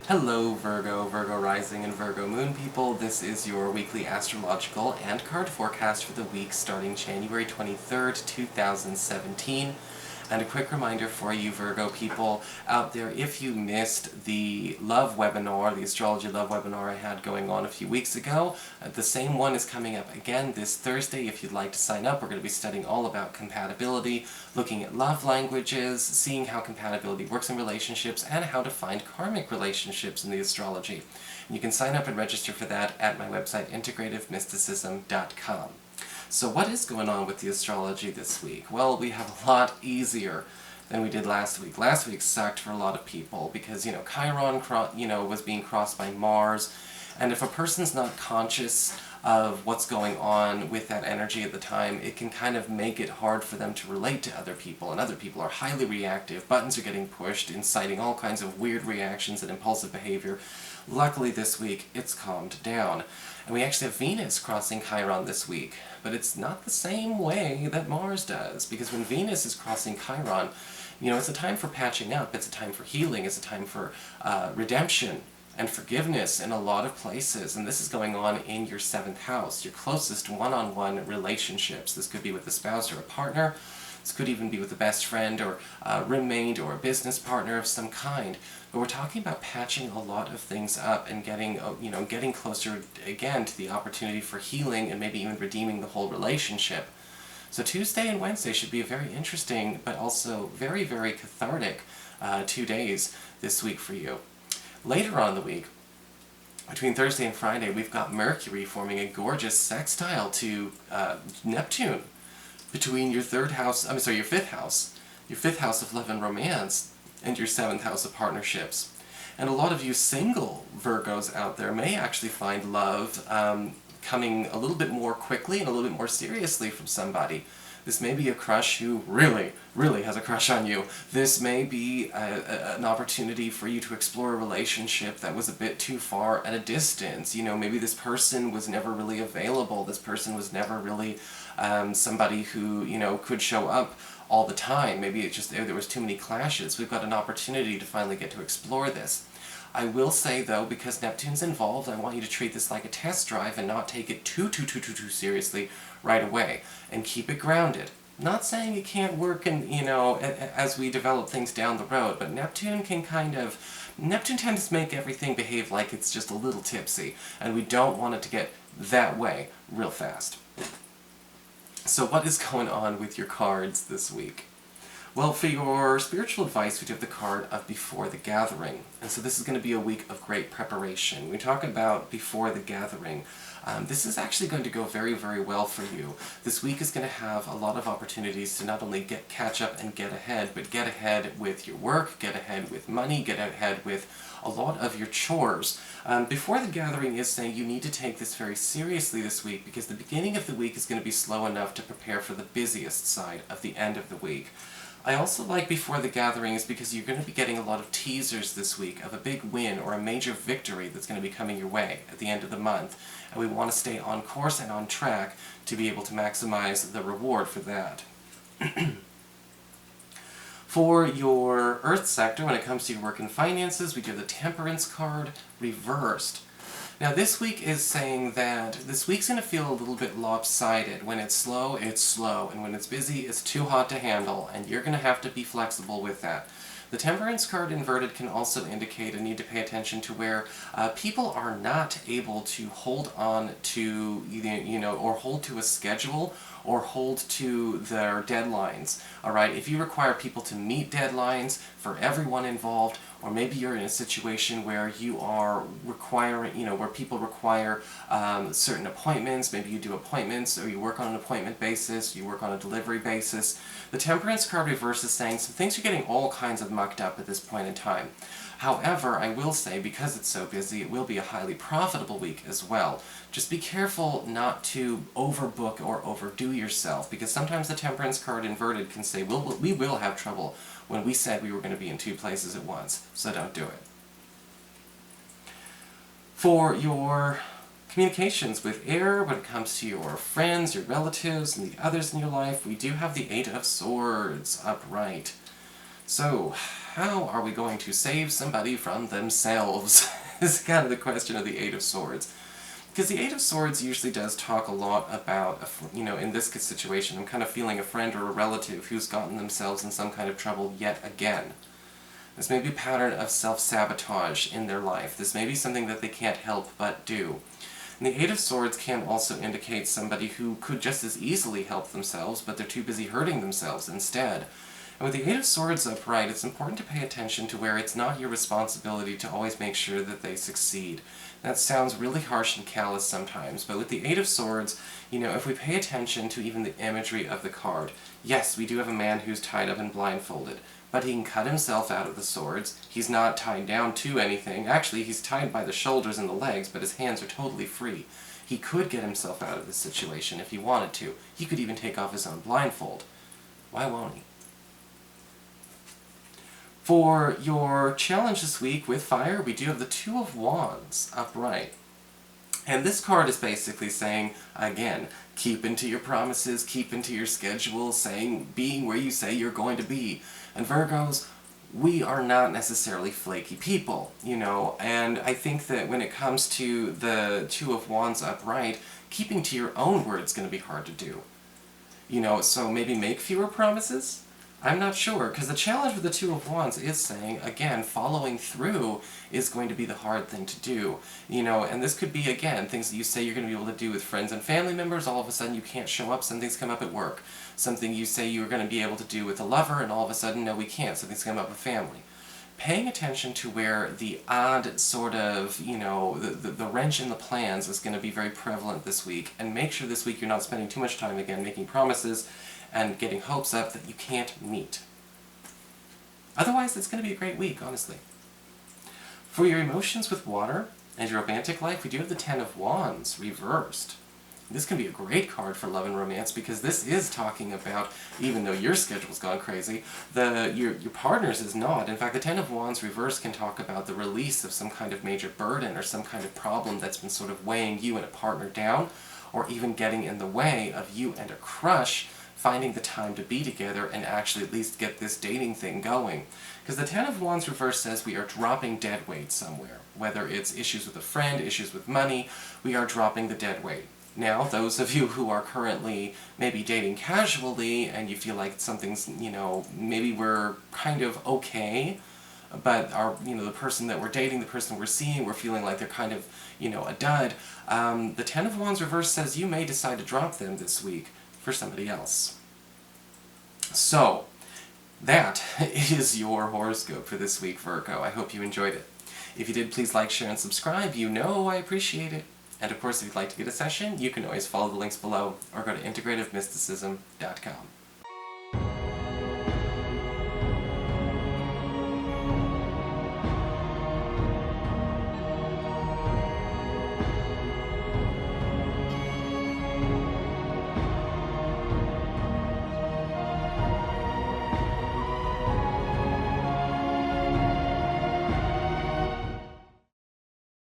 Hello Virgo Rising and Virgo Moon people. This is your weekly astrological and card forecast for the week starting January 23rd, 2017. And a quick reminder for you Virgo people out there, if you missed the love webinar, the astrology love webinar I had going on a few weeks ago, the same one is coming up again this Thursday. If you'd like to sign up, we're going to be studying all about compatibility, looking at love languages, seeing how compatibility works in relationships, and how to find karmic relationships in the astrology. And you can sign up and register for that at my website, integrativemysticism.com. So what is going on with the astrology this week? Well, we have a lot easier than we did last week. Last week sucked for a lot of people because, Chiron, was being crossed by Mars, and if a person's not conscious of what's going on with that energy at the time, it can kind of make it hard for them to relate to other people, and other people are highly reactive, buttons are getting pushed, inciting all kinds of weird reactions and impulsive behavior. Luckily this week, it's calmed down. And we actually have Venus crossing Chiron this week, but it's not the same way that Mars does, because when Venus is crossing Chiron, it's a time for patching up, it's a time for healing, it's a time for redemption and forgiveness in a lot of places, and this is going on in your 7th house, your closest one-on-one relationships. This could be with a spouse or a partner, this could even be with a best friend or a roommate or a business partner of some kind. But we're talking about patching a lot of things up and getting closer again to the opportunity for healing and maybe even redeeming the whole relationship. So Tuesday and Wednesday should be a very interesting but also very, very cathartic 2 days this week for you. Later on in the week, between Thursday and Friday, we've got Mercury forming a gorgeous sextile to Neptune between your 5th house, your 5th house of love and romance, and your 7th house of partnerships. And a lot of you single Virgos out there may actually find love coming a little bit more quickly and a little bit more seriously from somebody. This may be a crush who really, really has a crush on you. This may be an opportunity for you to explore a relationship that was a bit too far at a distance. Maybe this person was never really available. This person was never really somebody who, could show up all the time. Maybe it just there was too many clashes. We've got an opportunity to finally get to explore this. I will say though, because Neptune's involved, I want you to treat this like a test drive and not take it too seriously right away, and keep it grounded. Not saying it can't work and as we develop things down the road, but Neptune tends to make everything behave like it's just a little tipsy, and we don't want it to get that way real fast. So what is going on with your cards this week? Well, for your spiritual advice, we do have the card of Before the Gathering. And so this is going to be a week of great preparation. We talk about Before the Gathering. This is actually going to go very, very well for you. This week is going to have a lot of opportunities to not only catch up and get ahead, but get ahead with your work, get ahead with money, get ahead with a lot of your chores. Before the Gathering is saying you need to take this very seriously this week, because the beginning of the week is going to be slow enough to prepare for the busiest side of the end of the week. I also like Before the Gathering is because you're going to be getting a lot of teasers this week of a big win or a major victory that's going to be coming your way at the end of the month. And we want to stay on course and on track to be able to maximize the reward for that. For your Earth sector, when it comes to your work and finances, we do the Temperance card reversed. Now this week is saying that this week's going to feel a little bit lopsided. When it's slow, and when it's busy, it's too hot to handle, and you're going to have to be flexible with that. The Temperance card inverted can also indicate a need to pay attention to where people are not able to hold on to, or hold to a schedule, or hold to their deadlines. Alright, if you require people to meet deadlines for everyone involved, or maybe you're in a situation where you are requiring, where people require certain appointments, maybe you do appointments, or you work on an appointment basis, you work on a delivery basis. The Temperance card reverse is saying some things are getting all kinds of mucked up at this point in time. However, I will say, because it's so busy, it will be a highly profitable week as well. Just be careful not to overbook or overdo yourself, because sometimes the Temperance card inverted can say, we will have trouble when we said we were going to be in 2 places at once, so don't do it. For your communications with air, when it comes to your friends, your relatives, and the others in your life, we do have the 8 of Swords upright. So, how are we going to save somebody from themselves? Is kind of the question of the Eight of Swords. Because the Eight of Swords usually does talk a lot about, in this situation, I'm kind of feeling a friend or a relative who's gotten themselves in some kind of trouble yet again. This may be a pattern of self-sabotage in their life. This may be something that they can't help but do. And the Eight of Swords can also indicate somebody who could just as easily help themselves, but they're too busy hurting themselves instead. And with the Eight of Swords upright, it's important to pay attention to where it's not your responsibility to always make sure that they succeed. That sounds really harsh and callous sometimes, but with the Eight of Swords, if we pay attention to even the imagery of the card, yes, we do have a man who's tied up and blindfolded, but he can cut himself out of the swords. He's not tied down to anything. Actually, he's tied by the shoulders and the legs, but his hands are totally free. He could get himself out of this situation if he wanted to. He could even take off his own blindfold. Why won't he? For your challenge this week with fire, we do have the Two of Wands upright. And this card is basically saying, again, keep into your promises, keep into your schedule, being where you say you're going to be. And Virgos, we are not necessarily flaky people, and I think that when it comes to the Two of Wands upright, keeping to your own word is going to be hard to do. So maybe make fewer promises? I'm not sure, because the challenge with the Two of Wands is saying, again, following through is going to be the hard thing to do. And this could be, again, things that you say you're going to be able to do with friends and family members, all of a sudden you can't show up, something's come up at work. Something you say you're going to be able to do with a lover, and all of a sudden, no, we can't, something's come up with family. Paying attention to where the odd sort of, the wrench in the plans is going to be very prevalent this week, and make sure this week you're not spending too much time, again, making promises and getting hopes up that you can't meet. Otherwise, it's going to be a great week, honestly. For your emotions with water and your romantic life, we do have the Ten of Wands reversed. This can be a great card for love and romance because this is talking about, even though your schedule's gone crazy, your partner's is not. In fact, the Ten of Wands reversed can talk about the release of some kind of major burden or some kind of problem that's been sort of weighing you and a partner down, or even getting in the way of you and a crush finding the time to be together and actually at least get this dating thing going. Because the Ten of Wands reverse says we are dropping dead weight somewhere. Whether it's issues with a friend, issues with money, we are dropping the dead weight. Now, those of you who are currently maybe dating casually and you feel like something's, maybe we're kind of okay, but the person that we're dating, the person we're seeing, we're feeling like they're kind of, a dud, the Ten of Wands reverse says you may decide to drop them this week for somebody else. So, that is your horoscope for this week, Virgo. I hope you enjoyed it. If you did, please like, share, and subscribe. I appreciate it. And of course, if you'd like to get a session, you can always follow the links below or go to integrativemysticism.com.